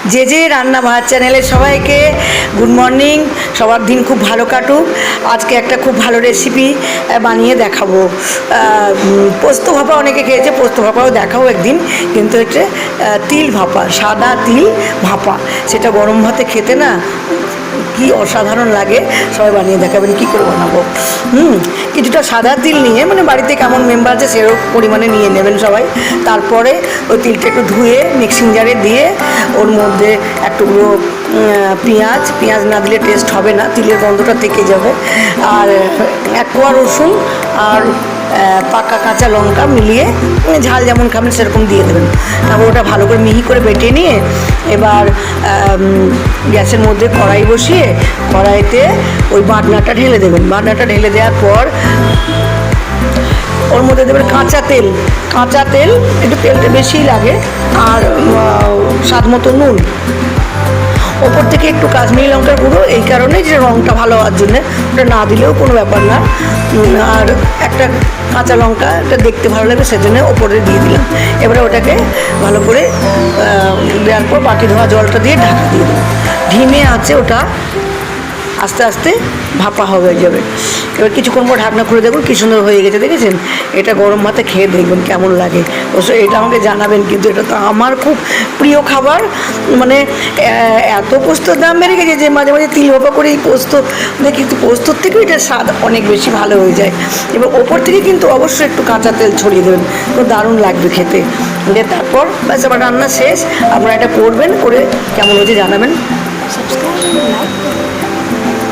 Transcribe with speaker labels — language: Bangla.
Speaker 1: যে যে রান্না ভাত চ্যানেলের সবাইকে গুড মর্নিং। সবার দিন খুব ভালো কাটুক। আজকে একটা খুব ভালো রেসিপি বানিয়ে দেখাবো। পোস্ত ভাপা অনেকে খেয়েছে, পোস্ত ভাপাও দেখাবো একদিন। কিন্তু হচ্ছে তিল ভাপা, সাদা তিল ভাপা, সেটা গরম ভাতে খেতে না কি অসাধারণ লাগে। সবাই বানিয়ে দেখাবেন কী করে বানাবো। কিছুটা সাদা তিল নিয়ে, মানে বাড়িতে কেমন মেম্বার আছে সেরকম পরিমাণে নিয়ে নেবেন সবাই। তারপরে ওই তিলটা একটু ধুয়ে মিক্সিং জারে দিয়ে ওর মধ্যে একটুগুলো পেঁয়াজ না দিলে টেস্ট হবে না, তিলের গন্ধটা থেকে যাবে। আর এক কোয়া রসুন আর পাকা কাঁচা লঙ্কা মিলিয়ে ঝাল যেমন খাবেন সেরকম দিয়ে দেবেন। তারপর ওটা ভালো করে মিহি করে বেটে নিয়ে এবার গ্যাসের মধ্যে কড়াই বসিয়ে কড়াইতে ওই বাটনাটা ঢেলে দেবেন। বাটনাটা ঢেলে দেওয়ার পর ওর মধ্যে দেবেন কাঁচা তেল, একটু তেলটা বেশিই লাগে, আর স্বাদ মতো নুন, ওপর থেকে একটু কাশ্মীরি লঙ্কার গুঁড়ো, এই কারণে যে রঙটা ভালো হওয়ার জন্যে, ওটা না দিলেও কোনো ব্যাপার না। আর একটা কাঁচা লঙ্কা, এটা দেখতে ভালো লাগে সেজন্য ওপরে দিয়ে দিলাম। এবারে ওটাকে ভালো করে দেওয়ার পর বাটি ধোয়া জলটা দিয়ে ঢাকা দিয়ে দেবো। ধিমে আছে ওটা আস্তে আস্তে ভাপা হয়ে যাবে। এবার কিছুক্ষণ পর ঢাকনা খুলে দেখুন কী সুন্দর হয়ে গেছে, দেখেছেন? এটা গরম ভাতে খেয়ে দেখবেন কেমন লাগে। অবশ্য এটা আমাকে জানাবেন, কিন্তু এটা তো আমার খুব প্রিয় খাবার। মানে এত পোস্তর দাম বেড়ে গেছে যে মাঝে মাঝে তিল ভাপা করে এই পোস্ত দেখি, কিন্তু পোস্তর থেকেও এটার স্বাদ অনেক বেশি ভালো হয়ে যায়। এবার ওপর থেকে কিন্তু অবশ্যই একটু কাঁচা তেল ছড়িয়ে দেবেন, তো দারুণ লাগবে খেতে। তারপর ব্যাস আবার রান্না শেষ। আপনারা এটা করবেন, করে কেমন হয়েছে জানাবেন। সাবস্ক্রাইব।